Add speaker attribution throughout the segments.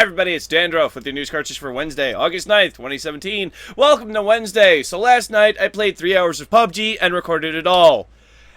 Speaker 1: everybody, it's Dandruff with your news cartridge for Wednesday, August 9th, 2017. Welcome to Wednesday. So last night, I played 3 hours of PUBG and recorded it all.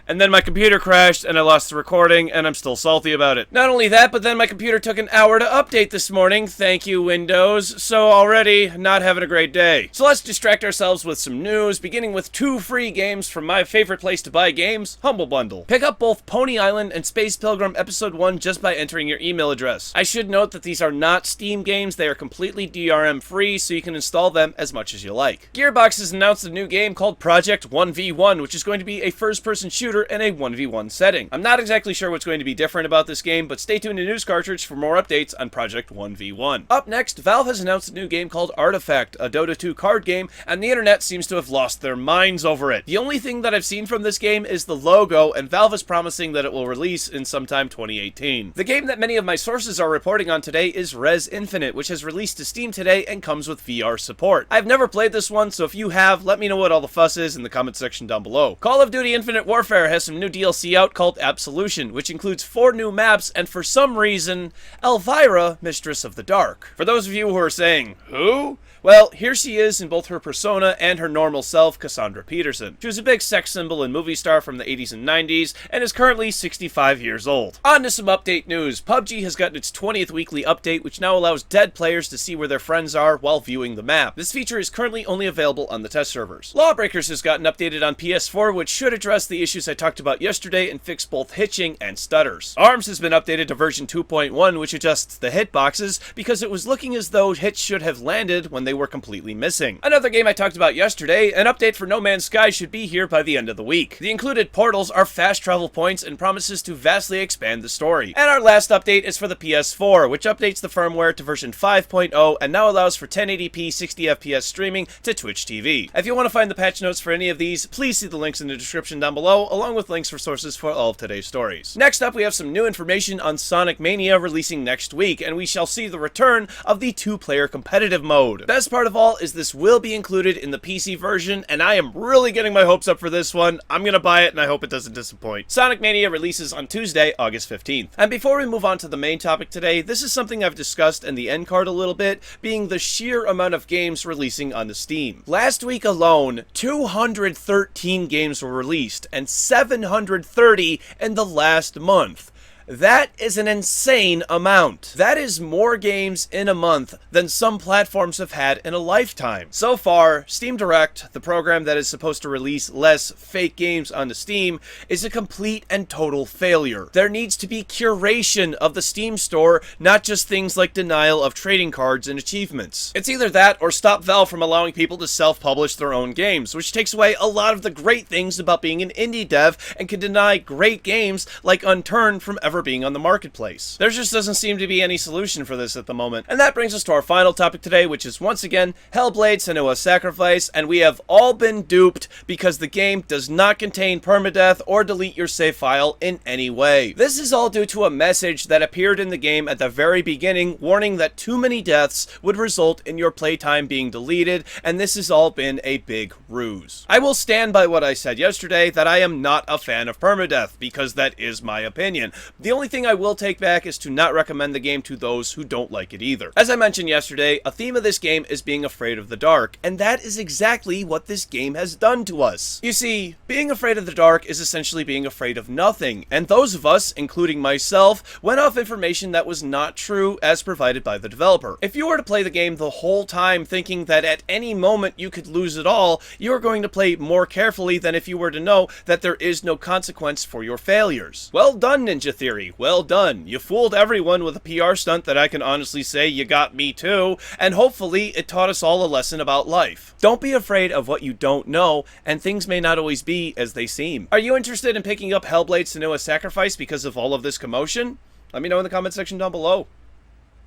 Speaker 1: And then my computer crashed and I lost the recording and I'm still salty about it. Not only that, but then my computer took an hour to update this morning. Thank you, Windows. So already not having a great day. So let's distract ourselves with some news, beginning with 2 free games from my favorite place to buy games, Humble Bundle. Pick up both Pony Island and Space Pilgrim Episode 1 just by entering your email address. I should note that these are not Steam games. They are completely DRM free, so you can install them as much as you like. Gearbox has announced a new game called Project 1v1, which is going to be a first-person shooter in a 1v1 setting. I'm not exactly sure what's going to be different about this game, but stay tuned to News Cartridge for more updates on Project 1v1. Up next, Valve has announced a new game called Artifact, a Dota 2 card game, and the internet seems to have lost their minds over it. The only thing that I've seen from this game is the logo, and Valve is promising that it will release in sometime 2018. The game that many of my sources are reporting on today is Rez Infinite, which has released to Steam today and comes with VR support. I've never played this one, so if you have, let me know what all the fuss is in the comment section down below. Call of Duty Infinite Warfare has some new DLC out called Absolution, which includes 4 new maps and for some reason, Elvira, Mistress of the Dark. For those of you who are saying, who? Well, here she is in both her persona and her normal self, Cassandra Peterson. She was a big sex symbol and movie star from the 80s and 90s, and is currently 65 years old. On to some update news. PUBG has gotten its 20th weekly update, which now allows dead players to see where their friends are while viewing the map. This feature is currently only available on the test servers. Lawbreakers has gotten updated on PS4, which should address the issues I talked about yesterday and fix both hitching and stutters. ARMS has been updated to version 2.1, which adjusts the hitboxes, because it was looking as though hits should have landed when they were completely missing. Another game I talked about yesterday, an update for No Man's Sky should be here by the end of the week. The included portals are fast travel points and promises to vastly expand the story. And our last update is for the PS4, which updates the firmware to version 5.0 and now allows for 1080p 60fps streaming to Twitch TV. If you want to find the patch notes for any of these, please see the links in the description down below, along with links for sources for all of today's stories. Next up, we have some new information on Sonic Mania releasing next week, and we shall see the return of the 2-player competitive mode. Best part of all is this will be included in the PC version, and I am really getting my hopes up for this one. I'm gonna buy it, and I hope it doesn't disappoint. Sonic Mania releases on Tuesday, August 15th. And before we move on to the main topic today, this is something I've discussed in the end card a little bit, being the sheer amount of games releasing on the Steam. Last week alone, 213 games were released, and 730 in the last month. That is an insane amount. That is more games in a month than some platforms have had in a lifetime. So far, Steam Direct, the program that is supposed to release less fake games onto Steam, is a complete and total failure. There needs to be curation of the Steam store, not just things like denial of trading cards and achievements. It's either that or stop Valve from allowing people to self-publish their own games, which takes away a lot of the great things about being an indie dev and can deny great games like Unturned from ever being on the marketplace. There just doesn't seem to be any solution for this at the moment. And that brings us to our final topic today, which is once again Hellblade: Senua's Sacrifice, and we have all been duped because the game does not contain permadeath or delete your save file in any way. This is all due to a message that appeared in the game at the very beginning warning that too many deaths would result in your playtime being deleted, and this has all been a big ruse. I will stand by what I said yesterday, that I am not a fan of permadeath, because that is my opinion. The only thing I will take back is to not recommend the game to those who don't like it either. As I mentioned yesterday, a theme of this game is being afraid of the dark, and that is exactly what this game has done to us. You see, being afraid of the dark is essentially being afraid of nothing, and those of us, including myself, went off information that was not true as provided by the developer. If you were to play the game the whole time thinking that at any moment you could lose it all, you are going to play more carefully than if you were to know that there is no consequence for your failures. Well done, Ninja Theory. Well done. You fooled everyone with a PR stunt that I can honestly say you got me too, and hopefully it taught us all a lesson about life. Don't be afraid of what you don't know, and things may not always be as they seem. Are you interested in picking up Hellblade: Senua's Sacrifice because of all of this commotion? Let me know in the comment section down below.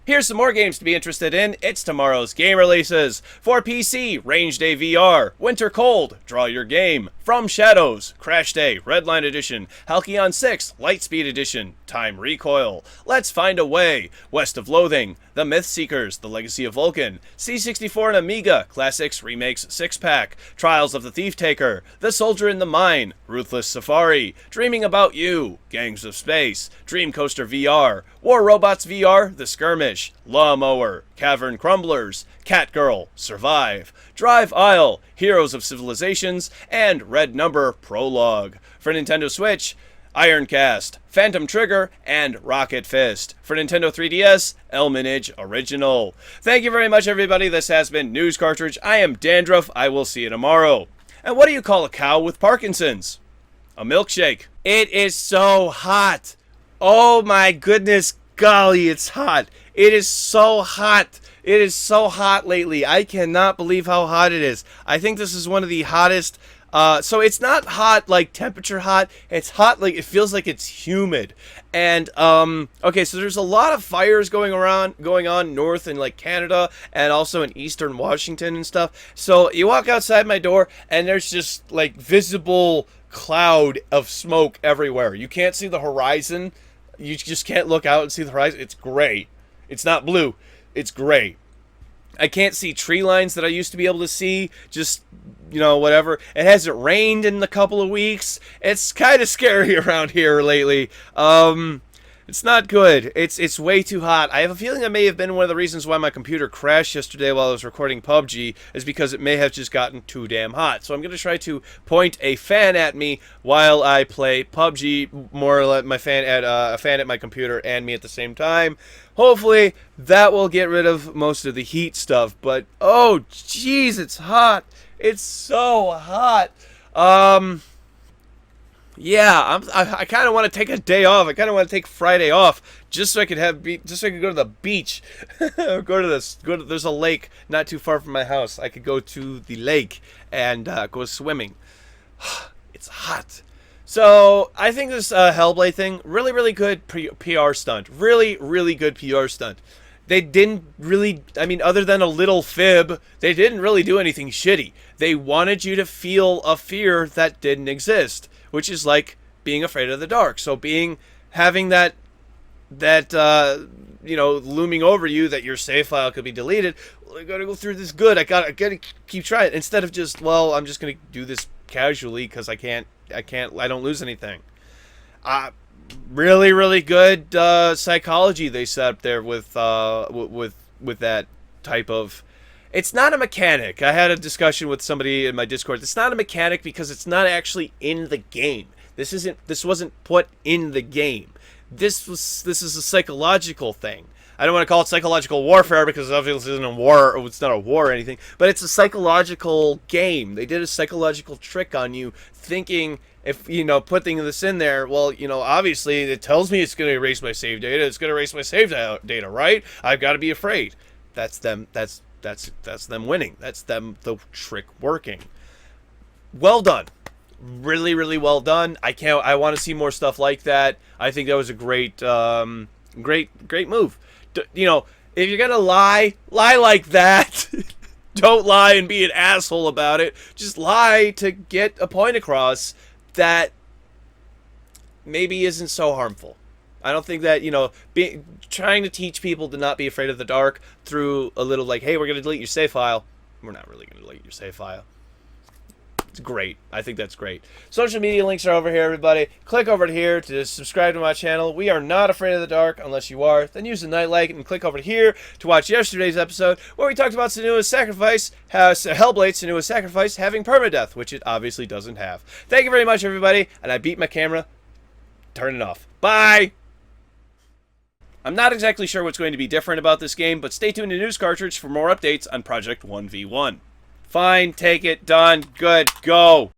Speaker 1: Here's some more games to be interested in. It's tomorrow's game releases. For PC, Range Day VR. Winter Cold, Draw Your Game. From Shadows, Crash Day, Redline Edition. Halcyon 6, Lightspeed Edition. Time Recoil. Let's Find a Way. West of Loathing. The Myth Seekers, The Legacy of Vulcan. C64 and Amiga, Classics Remakes 6-Pack. Trials of the Thief Taker. The Soldier in the Mine. Ruthless Safari. Dreaming About You. Gangs of Space. Dream Coaster VR. War Robots VR, The Skirmish. Finish, Lawnmower, Cavern Crumblers, Catgirl, Survive, Drive Isle, Heroes of Civilizations, and Red Number Prologue. For Nintendo Switch, Ironcast, Phantom Trigger, and Rocket Fist. For Nintendo 3DS, Elminage Original. Thank you very much, everybody. This has been News Cartridge. I am Dandruff. I will see you tomorrow. And what do you call a cow with Parkinson's? A milkshake. It is so hot. Oh my goodness, golly, it's hot. It is so hot. It is so hot lately. I cannot believe how hot it is. I think this is one of the hottest. So it's not hot like temperature hot. It's hot like it feels like it's humid. And okay, so there's a lot of fires going on north in like Canada and also in eastern Washington and stuff. So you walk outside my door and there's just like visible cloud of smoke everywhere. You can't see the horizon. You just can't look out and see the horizon. It's gray. It's not blue. It's gray. I can't see tree lines that I used to be able to see. Just, you know, whatever. It hasn't rained in a couple of weeks. It's kind of scary around here lately. It's not good. It's way too hot. I have a feeling that may have been one of the reasons why my computer crashed yesterday while I was recording PUBG, is because it may have just gotten too damn hot. So I'm going to try to point a fan at me while I play PUBG, more or less my fan at a fan at my computer and me at the same time. Hopefully that will get rid of most of the heat stuff. But oh jeez, it's hot. It's so hot. Yeah, I kind of want to take a day off. I kind of want to take Friday off just so I could go to the beach, or there's a lake not too far from my house. I could go to the lake and go swimming. It's hot. So I think this Hellblade thing, really good PR stunt. Really good PR stunt. They didn't really, I mean, other than a little fib, they didn't really do anything shitty. They wanted you to feel a fear that didn't exist, which is like being afraid of the dark. So having that you know, looming over you that your save file could be deleted. Well, I gotta go through this good. I gotta keep trying, instead of just, well, I'm just gonna do this casually because I don't lose anything. Really good psychology they set up there with that type of. It's not a mechanic. I had a discussion with somebody in my Discord. It's not a mechanic because it's not actually in the game. This wasn't put in the game. This is a psychological thing. I don't want to call it psychological warfare because obviously it's not a war or anything, but it's a psychological game. They did a psychological trick on you, thinking if, you know, putting this in there, well, you know, obviously it tells me it's going to erase my save data. It's going to erase my save data, right? I've got to be afraid. That's them winning. That's them, the trick working. Well done. Really well done. I want to see more stuff like that. I think that was a great move. You know, if you're gonna lie like that. Don't lie and be an asshole about it. Just lie to get a point across that maybe isn't so harmful. I don't think that, you know, trying to teach people to not be afraid of the dark through a little like, hey, we're going to delete your save file. We're not really going to delete your save file. It's great. I think that's great. Social media links are over here, everybody. Click over here to subscribe to my channel. We are not afraid of the dark unless you are. Then use the nightlight and click over here to watch yesterday's episode where we talked about Senua's Sacrifice, Hellblade Senua's Sacrifice having permadeath, which it obviously doesn't have. Thank you very much, everybody. And I beat my camera. Turn it off. Bye! I'm not exactly sure what's going to be different about this game, but stay tuned to News Cartridge for more updates on Project 1v1. Fine, take it, done, good, go!